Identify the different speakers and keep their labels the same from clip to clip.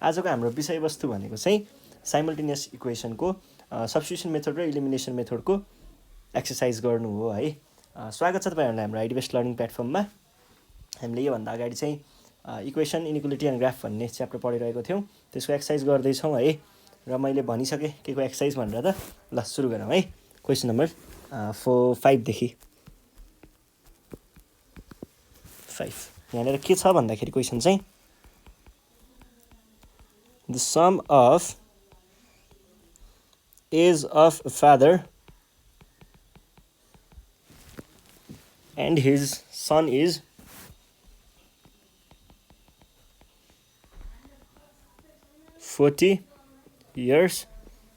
Speaker 1: आजको हाम्रो विषयवस्तु भनेको चाहिँ साइमल्टेनियस इक्वेसनको सब्स्टिट्युसन मेथड र इलिमिनेसन मेथडको एक्सर्साइज गर्नु हो है। स्वागत छ तपाईँहरूलाई हाम्रो आइडिबेस्ट लर्निङ प्लेटफर्ममा। हामीले योभन्दा अगाडि चाहिँ इक्वेसन इनइक्वालिटी एन्ड ग्राफ भन्ने च्याप्टर पढिरहेको थियौँ, त्यसको एक्सर्साइज गर्दैछौँ है। र मैले भनिसकेँ के को एक्सर्साइज भनेर त। ल सुरु गरौँ है। क्वेसन नम्बर 5देखि 5 यहाँनिर के छ भन्दाखेरि क्वेसन चाहिँ the sum of age of a father and his son is 40 years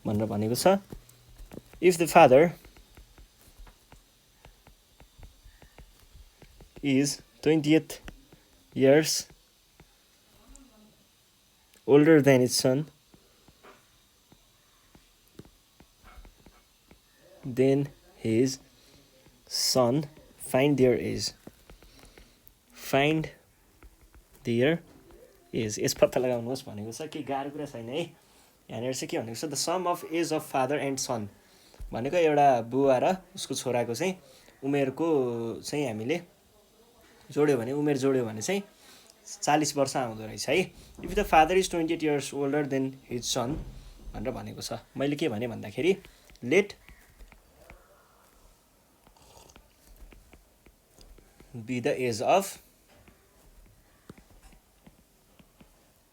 Speaker 1: भनेर भनेको छ। If the father is 28 years older than his son, then his son find their age. Find their age. Age पत्ता लगाउनुहोस् भनेको छ। के गाह्रो कुरा छैन है। यहाँनिर चाहिँ के भनेको छ, the sum of age of father and son भनेको एउटा बुवा र उसको छोराको चाहिँ उमेरको चाहिँ हामीले जोड्यो भने, उमेर जोड्यो भने चाहिँ 40 वर्ष आउँदो रहेछ है। If the father is 28 years older than his son भनेर भनेको छ। मैले के भने भन्दाखेरि let be the age of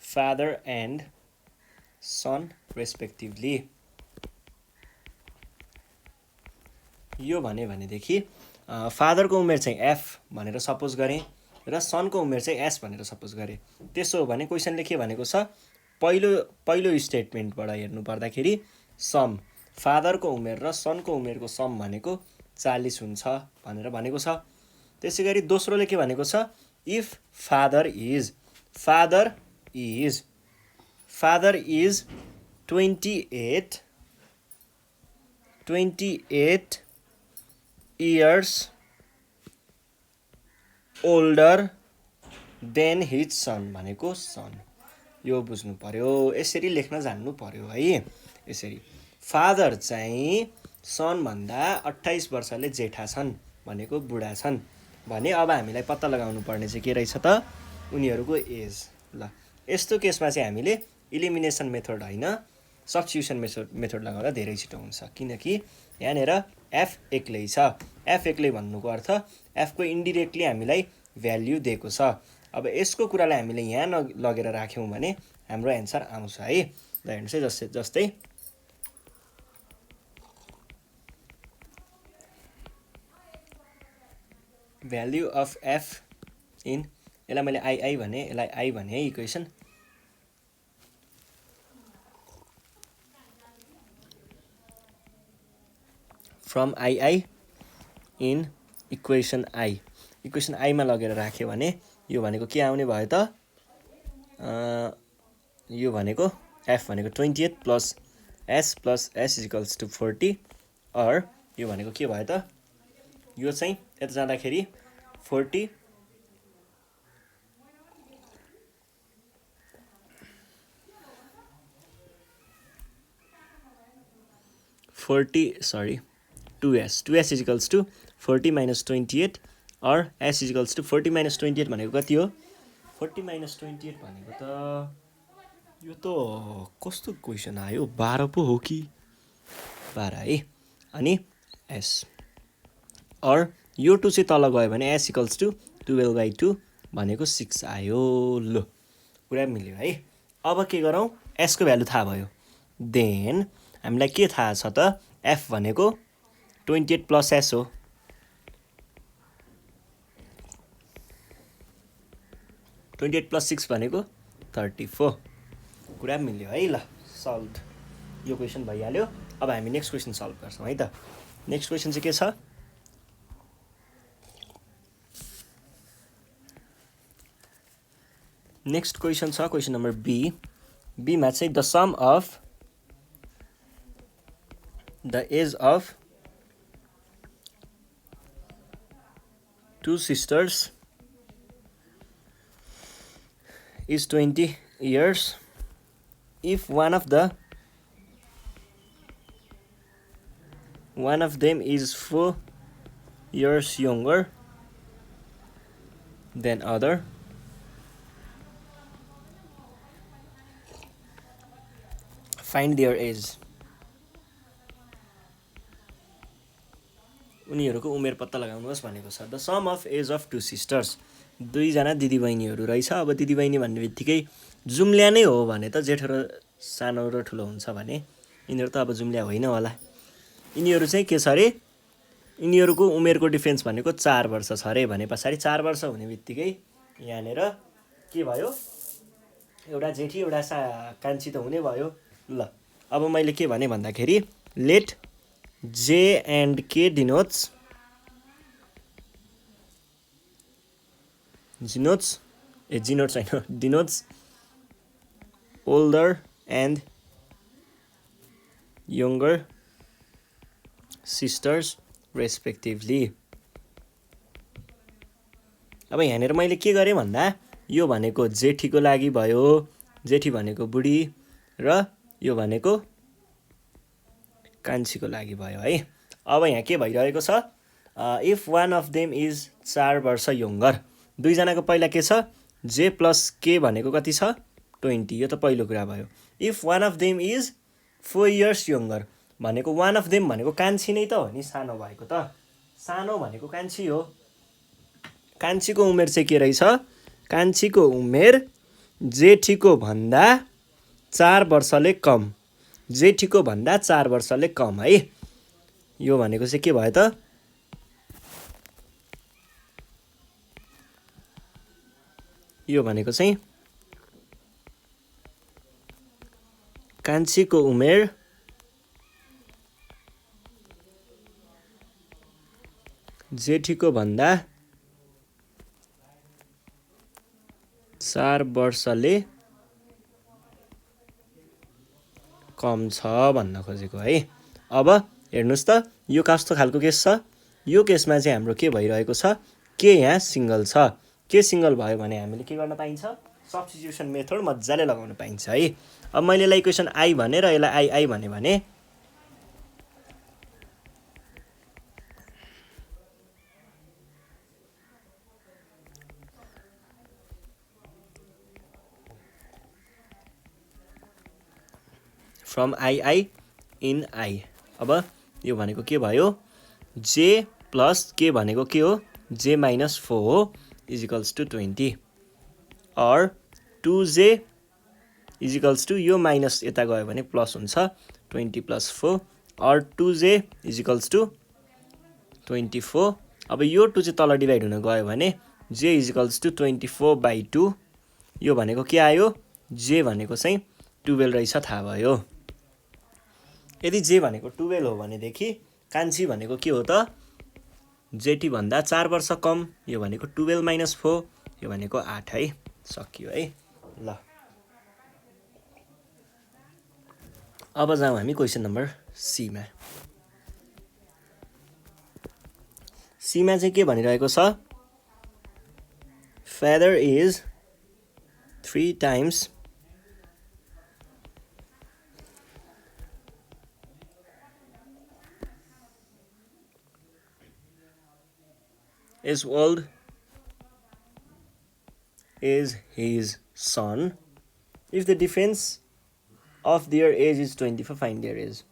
Speaker 1: father and son respectively. यो भनेदेखि फादरको उमेर चाहिँ एफ भनेर सपोज गरेँ र सनको उमेर चाहिँ एस भनेर सपोज गरेँ। त्यसो हो भने क्वेसनले के भनेको छ, पहिलो स्टेटमेन्टबाट हेर्नु पर्दाखेरि सम फादरको उमेर र सनको उमेरको सम भनेको 40 हुन्छ भनेर भनेको छ। त्यसै गरी दोस्रोले के भनेको छ, if father is 28 years older than his son भनेको सन। यो बुझ्नु पर्यो, यसरी लेख्न जान्नु पर्यो है। यसरी फादर चाहिँ सनभन्दा 28 वर्षले जेठा छन् भनेको बुढा छन् भने अब हामीलाई पत्ता लगाउनु पर्ने चाहिँ के रहेछ त, उनीहरूको एज। ल यस्तो केसमा चाहिँ हामीले इलिमिनेसन मेथड होइन सब्स्टिट्युसन मेथड लगाउँदा धेरै छिटो हुन्छ, किनकि यहाँनिर एफ एक्लै छ। एफ एक्लै भन्नुको अर्थ एफको इन्डिरेक्टली हामीलाई भ्याल्यु दिएको छ। अब यसको कुरालाई हामीले यहाँ लगेर राख्यौँ भने हाम्रो एन्सर आउँछ है। ल हेर्नुहोस् है, जस्तै भ्याल्यु अफ एफ इन, यसलाई मैले आई भने, यसलाई आई भने है equation. From I in equation I, equation आईमा लगेर राख्यो भने यो भनेको के आउने भयो त, यो भनेको एफ भनेको 28 plus S equals to 40, or यो भनेको के भयो त, यो चाहिँ यता जाँदाखेरि 40 2s इजिकल्स टु 40 माइनस 28 और s इजिकल्स टु 40 माइनस 28 भनेको कति हो, 40 माइनस 28 भनेको त, यो त कस्तो क्वेसन आयो, 12 पो हो कि 12 है। अनि s और यो 2 चाहिँ तल गयो भने s इक्वल्स टु 12/2 भनेको 6 आयो। लो पुरा मिल्यो है। अब के गरौँ, s को भ्यालु थाहा भयो, देन हामीलाई के थाहा छ त, f भनेको 28 प्लस s हो। 28 प्लस 6 भनेको 34। कुरा मिल्यो है। ल सल्भ, यो क्वेसन भइहाल्यो। अब हामी नेक्स्ट क्वेसन सल्भ गर्छौँ है त। नेक्स्ट क्वेसन चाहिँ के छ, नेक्स्ट क्वेसन छ क्वेसन नम्बर बी। बीमा चाहिँ the sum of the age of 2 sisters is 20 years if one of them is 4 years younger than other, find their age. उनीहरूको उमेर पत्ता लगाउनुहोस् भनेको छ। The sum of age of two sisters, दुईजना दिदीबहिनीहरू रहेछ। अब दिदीबहिनी भन्ने बित्तिकै जुम्ल्या नै हो भने त जेठो र सानो र ठुलो हुन्छ भने यिनीहरू त अब जुम्ल्या होइन होला। यिनीहरू चाहिँ के छ अरे, यिनीहरूको उमेरको डिफ्रेन्स भनेको 4 वर्ष छ अरे। भने पछाडि 4 वर्ष हुने बित्तिकै यहाँनिर के भयो, एउटा जेठी एउटा कान्छी त हुने भयो। ल अब मैले के भने भन्दाखेरि लेट जे एन्ड के denotes older and younger sisters respectively. अब यहाँनिर मैले के गरेँ भन्दा यो भनेको जेठीको लागि भयो, जेठी भनेको बुढी, र यो भनेको कान्छीको लागि भयो है। अब यहाँ के भइरहेको छ, if one of them is 4 वर्ष यङ्गर, दुईजनाको पहिला के छ, जे प्लस के भनेको कति छ 20, यो त पहिलो कुरा भयो। If one of them is 4 years younger भनेको वान अफ देम भनेको कान्छी नै त हो नि, सानो भएको त, सानो भनेको कान्छी हो। कान्छीको उमेर चाहिँ के रहेछ, कान्छीको उमेर जेठीको भन्दा 4 वर्षले कम, जेठीको भन्दा 4 वर्षले कम है। यो भनेको चाहिँ के भयो त, यो भनेको चाहिँ कान्छीको उमेर जेठीको भन्दा 4 वर्षले कम छ भन्न खोजेको है। अब हेर्नुहोस् त यो कस्तो खालको केस छ, यो केसमा चाहिँ हाम्रो के भइरहेको छ, के यहाँ सिङ्गल छ। के सिङ्गल भयो भने हामीले के गर्न पाइन्छ, सब्स्टिट्युसन मेथड मजाले लगाउन पाइन्छ है। अब मैले यसलाई इक्वेसन आई भने र यसलाई आई आई भने from I I in I. अब यो भनेको के भयो, जे प्लस के भनेको के हो, जे माइनस 4 हो, equals to 20, or 2j equals to यो माइनस यता गयो भने प्लस हुन्छ 20 + 4, अर 2j इजिकल्स टु 24। अब यो 2 चाहिँ तल डिभाइड हुन गयो भने j इजिकल्स टु 24/2, यो भनेको के आयो, j भनेको चाहिँ 12 रहेछ थाहा भयो। यदि जे भनेको 12 हो भनेदेखि कान्छी भनेको के हो त, जेठी भन्दा 4 वर्ष कम, यो भनेको 12 - 4, यो भनेको 8 है। सकियो है। ल अब जाउँ हामी क्वेसन नम्बर सीमा। सीमा चाहिँ के भनिरहेको छ, father is 3 times as old as his son. If the difference of their age is 24, find their age.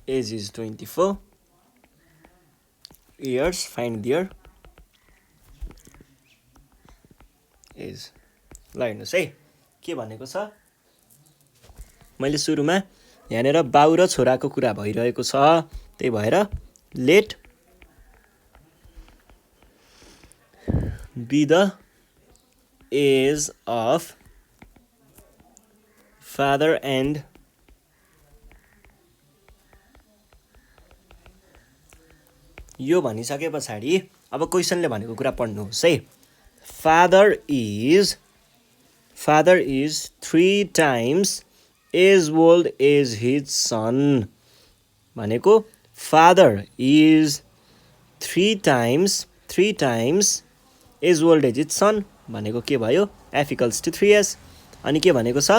Speaker 1: Age is 24 years, find their age. ल हेर्नुहोस् है के भनेको छ, मैले सुरुमा यहाँनिर बाउ र छोराको कुरा भइरहेको छ, त्यही भएर let be the age of father and यो भनिसके पछाडि अब क्वेसनले भनेको कुरा पढ्नुहोस् है। Father is 3 times age old is his son भनेको father is three times age old is his son भनेको के भयो एफ इक्वल्स टु 3s अनि के भनेको छ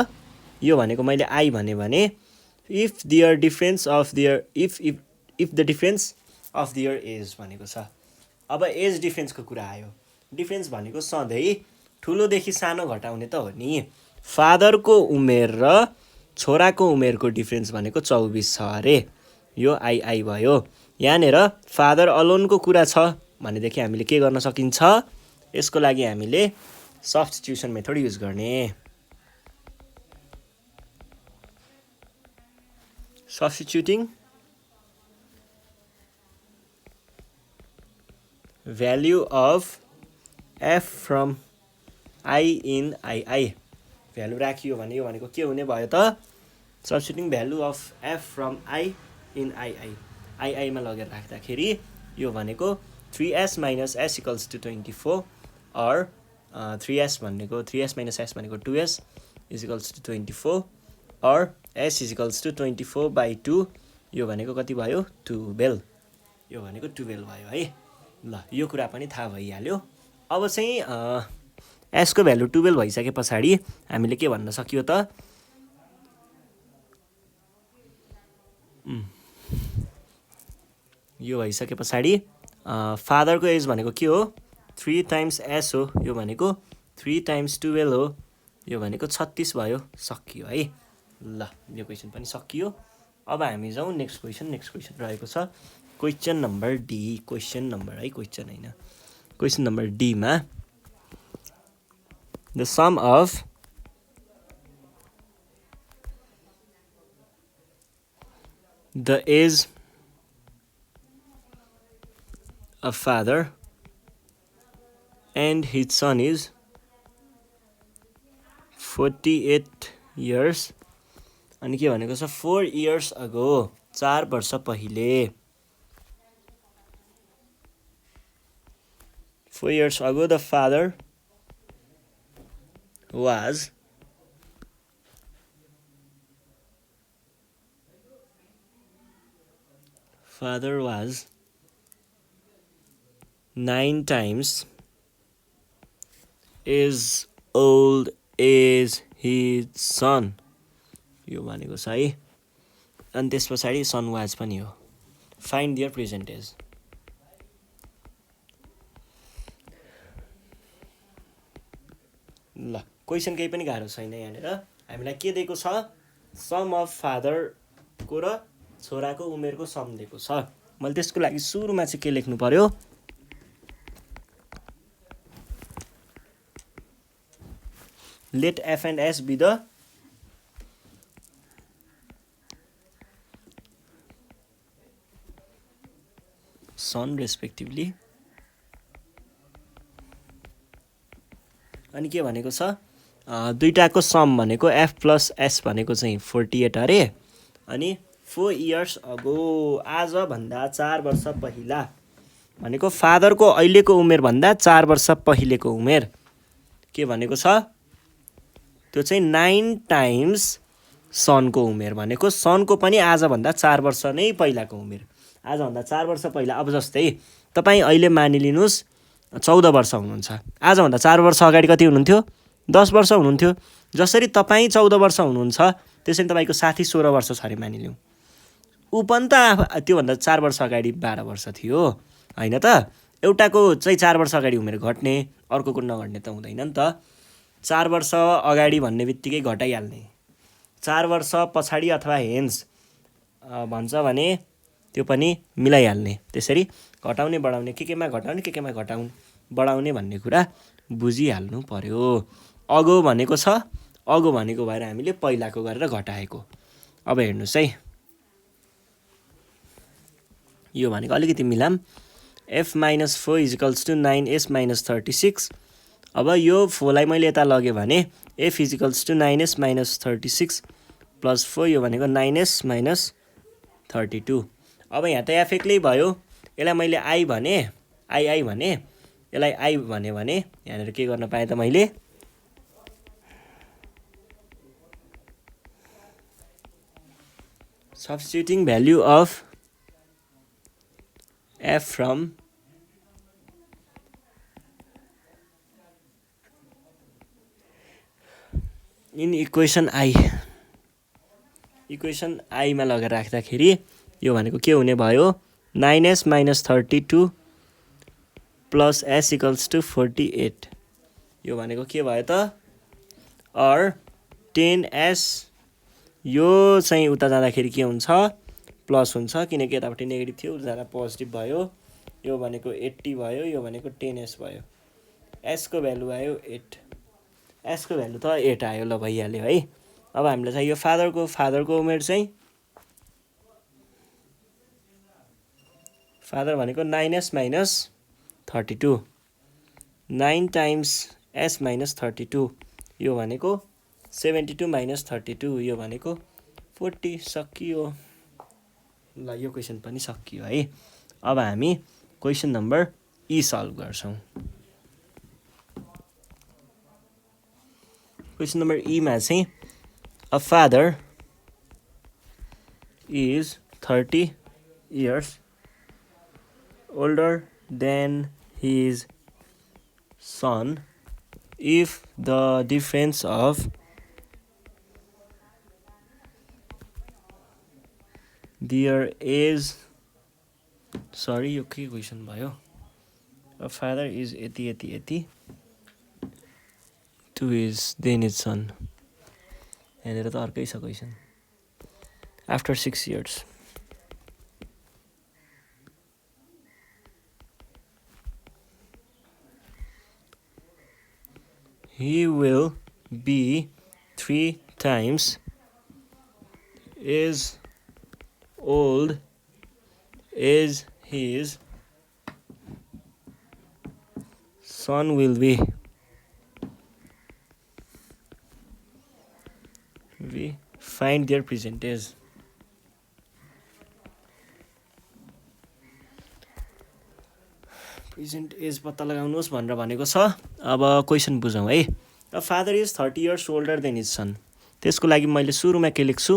Speaker 1: यो भनेको मैले आई भने if their difference of their if the difference of their age भनेको छ अब एज डिफरेन्सको कुरा आयो डिफरेन्स भनेको सधैँ ठुलोदेखि सानो घटाउने त हो नि फादरको उमेर र छोराको उमेरको डिफरेन्स भनेको 24 छ अरे यो आई भयो यहाँनिर फादर अलोनको कुरा छ भनेदेखि हामीले के गर्न सकिन्छ यसको लागि हामीले सब्स्टिट्युसन मेथड युज गर्ने substituting value of F from I in I value राखियो भने यो भनेको के हुने भयो त substituting value of F from I in आईमा लगेर राख्दाखेरि यो भनेको 3s minus s equals to 24 or 3s minus s भनेको 2s is equals to 24 or s is equals to 24/2 यो भनेको कति भयो 12 यो भनेको 12 भयो है ल यो कुरा पनि थाहा भइहाल्यो अब चाहिँ s को भ्यालु 12 भइसके पछाडि हामीले के भन्न सकियो त यो भइसके पछाडि फादरको एज भनेको के हो 3 टाइम्स s हो यो भनेको 3 टाइम्स 12 हो यो भनेको 36 भयो सकियो है ल यो क्वेसन पनि सकियो अब हामी जाउँ नेक्स्ट क्वेसन रहेको छ question number D question number D मा the sum of the age a father and his son is 48 years अनि के भनेको छ 4 years ago 4 वर्ष पहिले 4 years ago the father was father was 9 times as old as his son. यो भनेको छ है. अनि त्यस पछाडि son was पनि हो. Find their present age. ल क्वेसन केही पनि गाह्रो छैन यहाँनिर. हामीलाई के दिएको छ? सम अफ फादर को र छोराको उमेरको सम दिएको छ. मैले त्यसको लागि सुरुमा चाहिँ के लेख्नु पर्यो? Let f and s be the son respectively. अनि के भनेको छ? दुईटाको सम भनेको f plus s भनेको चाहिँ 48 अरे. अनि 4 years ago आज भन्दा 4 वर्ष पहिला भनेको फादरको अहिलेको उमेर भन्दा 4 वर्ष पहिलेको उमेर के भनेको छ? त्यो चाहिँ 9 टाइम्स सनको उमेर भनेको सनको पनि आज भन्दा 4 वर्ष नै पहिलाको उमेर. आज भन्दा 4 वर्ष पहिला. अब जस्तै तपाई अहिले मानिलिनुस् 14 वर्ष हुनुहुन्छ. आज भन्दा 4 वर्ष अगाडि कति हुनुहुन्थ्यो? 10 वर्ष हुनुहुन्थ्यो. जसरी तपाई 14 वर्ष हुनुहुन्छ त्यसरी तपाईको साथी 16 वर्ष छ अरे मानिलिउँ. उ पनि त त्यो भन्दा 4 वर्ष अगाडि 12 वर्ष थियो हैन त? एउटाको चाहिँ 4 वर्ष अगाडि उमेर घट्ने, अर्कोको नघट्ने त हुँदैन नि त. 4 वर्ष अगाडि भन्ने बित्तिकै घटाइहाल्ने, 4 वर्ष पछाडि अथवा हेन्स भन्छ भने त्यो पनि मिलाइहाल्ने. त्यसरी घटाउने बढाउने केमा घटाउने केमा घटाउने बढाउने भन्ने कुरा बुझिहाल्नु पर्यो. अगो भनेको छ, अगो भनेको भएर हामीले पहिलाको गरेर घटाएको. अब हेर्नुस् है, यो भनेको अलिकति मिलाम. f - 4 = 9s - 36. अब यो 4 लाई मैले यता लगे भने f = 9s - 36 + 4 यो भनेको 9s - 32. अब यहाँ त f एक्लै भयो. यसलाई मैले i भने, i भने, यसलाई i भने यहाँनिर के गर्न पाएँ त मैले? Substituting value of f from in equation I. Equation आईमा लगेर राख्दाखेरि यो भनेको के हुने भयो 9s - 32 plus s equals to 48 यो भनेको के भयो त और 10s यो चाहिँ उता जाँदाखेरि के हुन्छ प्लस हुन्छ किनकि यतापट्टि नेगेटिभ थियो उता जाँदा पोजिटिभ भयो यो भनेको 80 भयो यो भनेको 10s भयो s को भ्यालु आयो 8 s को भ्यालु त 8 आयो ल भइहाल्यो है अब हामीलाई चाहियो फादरको उमेर चाहिँ फादर भनेको 9s - 32 9 टाइम्स s - 32 यो भनेको 72 - 32 यो भनेको 40 सकियो ल यो क्वेसन पनि सकियो है अब हामी क्वेसन नम्बर ई सल्भ गर्छौं क्वेसन नम्बर ई मा चाहिँ A father is 30 years older than his son if the difference of their age यो के क्वेसन भयो A father is 80 to his then his son यहाँनिर त अर्कै छ question after 6 years he will be 3 times as old as his son will be we find their present age present as पत्ता लगाउनुहोस् भनेर भनेको छ अब क्वेसन बुझौँ है a father is 30 years older than his son त्यसको लागि मैले सुरुमा के लेख्छु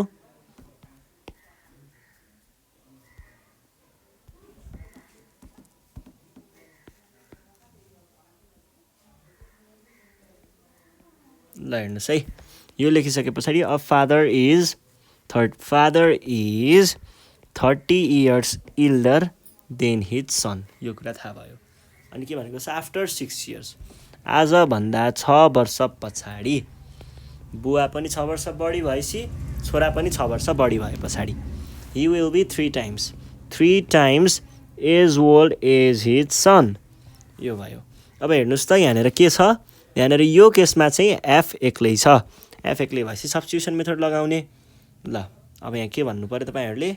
Speaker 1: ल हेर्नुहोस् है यो लेखिसके पछाडि a father is 30 years elder than his son यो कुरा थाहा भयो अनि के भनेको छ आफ्टर 6 years आज भन्दा 6 वर्ष पछाडि बुवा पनि 6 वर्ष बढी भएपछि छोरा पनि 6 वर्ष बढी भए पछाडि he will be 3 times as old as his son यो भयो अब हेर्नुस् त यहाँनिर के छ यहाँनिर यो केसमा चाहिँ f एक्लै छ f एक्लै भएपछि सब्स्टिट्युसन मेथड लगाउने ल अब यहाँ के भन्नु पर्यो तपाईहरुले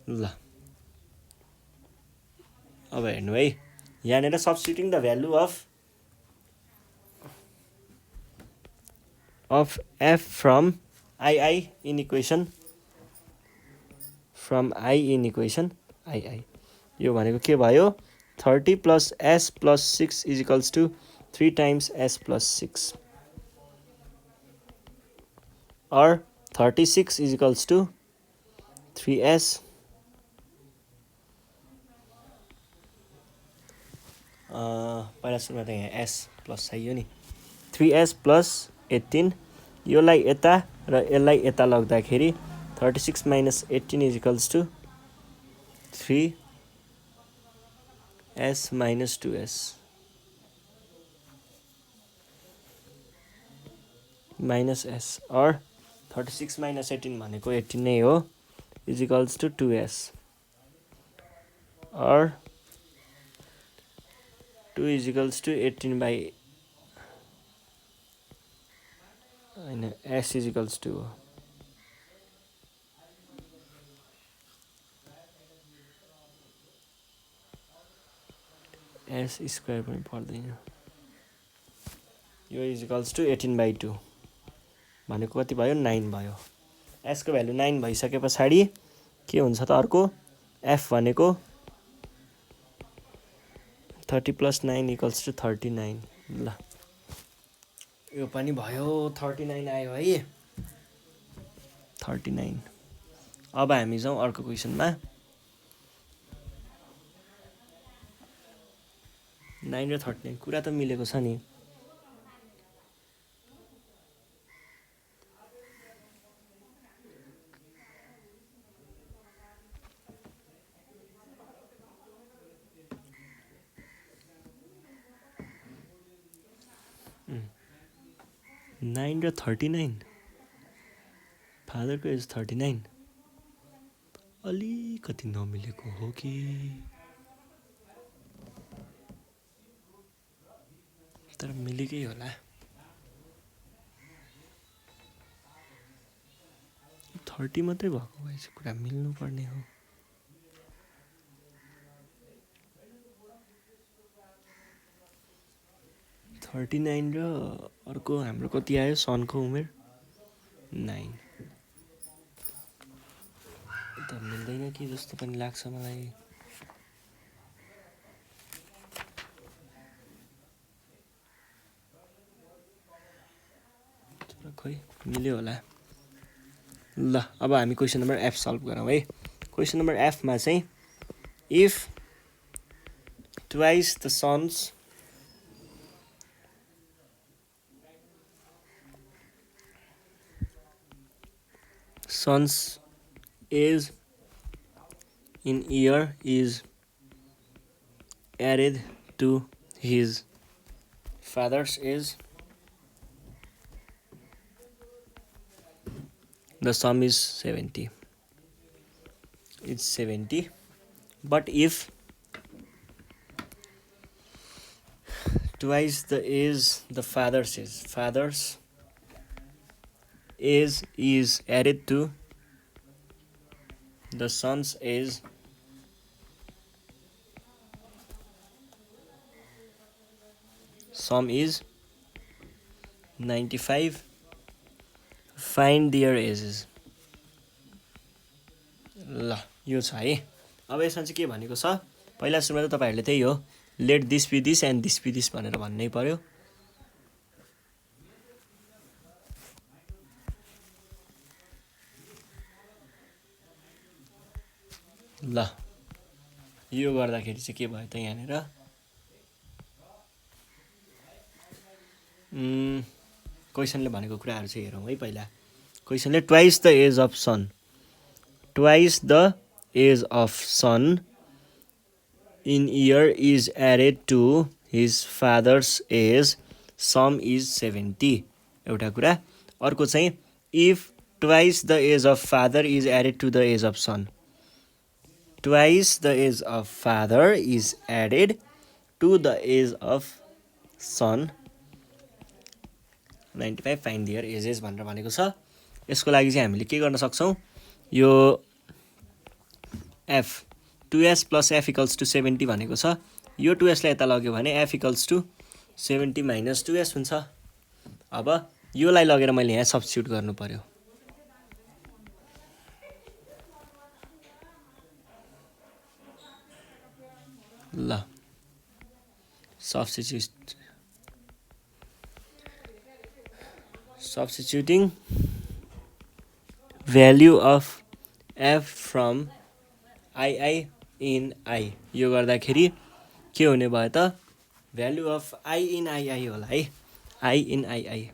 Speaker 1: ल अब हेर्नु है यहाँनिर substituting the value of f from I in equation II यो भनेको के भयो 30 plus s plus 6 is equals to 3 times s plus 6 or 36 is equals to 3s पहिला सुरुमा त यहाँ s प्लस चाहियो नि 3s plus 18 योलाई यता र यसलाई यता लग्दाखेरि 36 minus 18 is equals to 3s minus 2s minus s or 36 minus 18 भनेको 18 नै हो is equals to 2s or 2 is equals to 18 by s is equals to s square पनि पर्दैन यो is equals to 18 by 2 भनेको कति भयो 9 भयो s को भ्यालु 9 भइसके पछाडि के हुन्छ त अर्को f भनेको 30 + 9 = 39। ल यो पनि भयो, 39 आयो है, 39। अब हामी जाउँ अर्को क्वेसनमा। 9 र 39 कुरा त मिलेको छ नि। नाइन र 39, फादरको एज 39, अलिकति नमिलेको हो कि? तर मिलेकै होला। 30 मात्रै भएको भए चाहिँ कुरा मिल्नुपर्ने हो। थर्टी 39 र अर्को हाम्रो कति आयो सनको उमेर 9। त मिल्दैन कि जस्तो पनि लाग्छ मलाई। खोइ मिल्यो होला। ल अब हामी क्वेसन नम्बर एफ सल्भ गरौँ है। क्वेसन नम्बर एफमा चाहिँ if twice the sons age in year is added to his father's age, the sum is 70. It's 70. But if twice the age the father's age is added to the son's age, sum is 95. Find their ages. ल यो छ है। अब यसमा चाहिँ के भनेको छ, पहिला सुरुमा त तपाईँहरूले त्यही हो, let this be this and this be this भनेर भन्नै पर्यो। ल यो गर्दाखेरि चाहिँ के भयो त यहाँनिर क्वेसनले भनेको कुराहरू चाहिँ हेरौँ है। पहिला क्वेसनले twice the age of son, twice the age of son in year is added to his father's age, sum is 70 एउटा कुरा। अर्को चाहिँ if twice the age of father is added to the age of son, twice the age of father is added to the age of son, 95 find their ages भनेर भनेको छ। यसको लागि चाहिँ हामीले के गर्न सक्छौँ, यो एफ 2s + f = 70 भनेको छ। यो 2s लाई यता लग्यो भने f = 70 - 2s हुन्छ। अब योलाई लगेर मैले यहाँ सब्स्टिट्युट गर्नु पर्यो। ल substituting value of f from I in I, यो गर्दाखेरि के हुने भयो त, value of I in I होला है, I in I।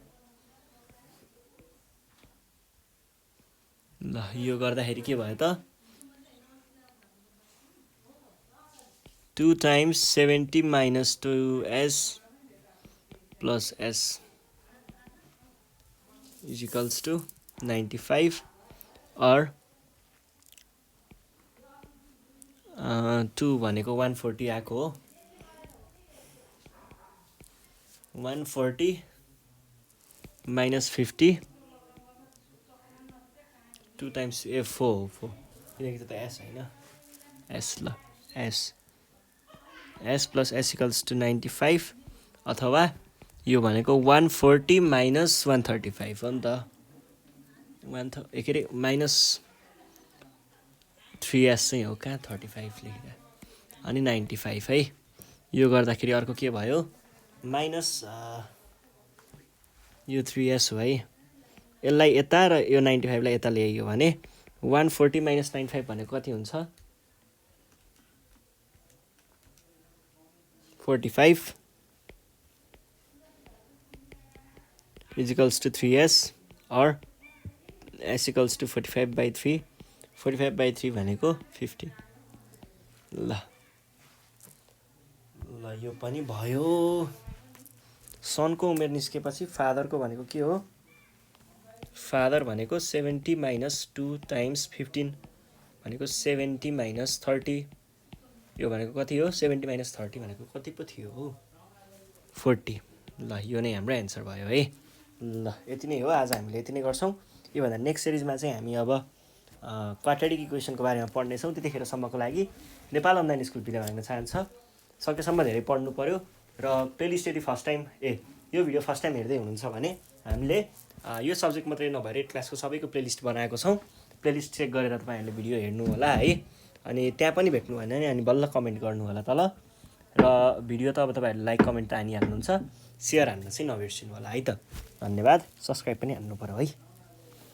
Speaker 1: ल यो गर्दाखेरि के भयो त, 2 × 70 - 2s + s = 95 or 2 भनेको 140 आएको हो, 140 - 50 2 × 4 किनकि त s होइन, s ल s + s = 95 अथवा यो भनेको 140 - 135 हो नि त, के अरे -3s चाहिँ हो कहाँ 35 लेखेर, अनि 95 है। यो गर्दाखेरि अर्को के भयो माइनस यो 3s हो है यसलाई यता र यो 95 लाई यता ल्याइयो भने 140 - 95 भनेको कति हुन्छ 45 is equals to 3s or s equals to 45/3 45/3 भनेको 50 ल यो पनि भयो सनको उमेर निस्केपछि फादरको भनेको के हो फादर भनेको 70 - 2 × 15 भनेको 70 - 30 यो भनेको कति हो 70 - 30 भनेको कति पो थियो हो 40 ल यो नै हाम्रो एन्सर भयो है ल यति नै हो आज हामीले यति नै गर्छौँ योभन्दा नेक्स्ट सिरिजमा चाहिँ हामी अब क्वाड्रेटिक इक्वेसनको बारेमा पढ्नेछौँ त्यतिखेरसम्मको लागि नेपाल अनलाइन स्कुल भिडियो हेर्न चाहन्छ सकेसम्म धेरै पढ्नु पर्यो र प्लेलिस्ट यदि फर्स्ट टाइम यो भिडियो फर्स्ट टाइम हेर्दै हुनुहुन्छ भने हामीले यो सब्जेक्ट मात्रै नभएर 8 क्लासको सबैको प्लेलिस्ट बनाएको छौँ प्लेलिस्ट चेक गरेर तपाईँहरूले भिडियो हेर्नु होला है अनि त्यहाँ पनि भेट्नु भएन भने अनि बल्ल कमेन्ट गर्नु होला तल र भिडियो त अब तपाईँहरूले लाइक कमेन्ट त हानिहाल्नुहुन्छ सेयर हान्न चाहिँ नबिर्सिनु होला है त धन्यवाद सब्सक्राइब पनि हान्नु पर्यो है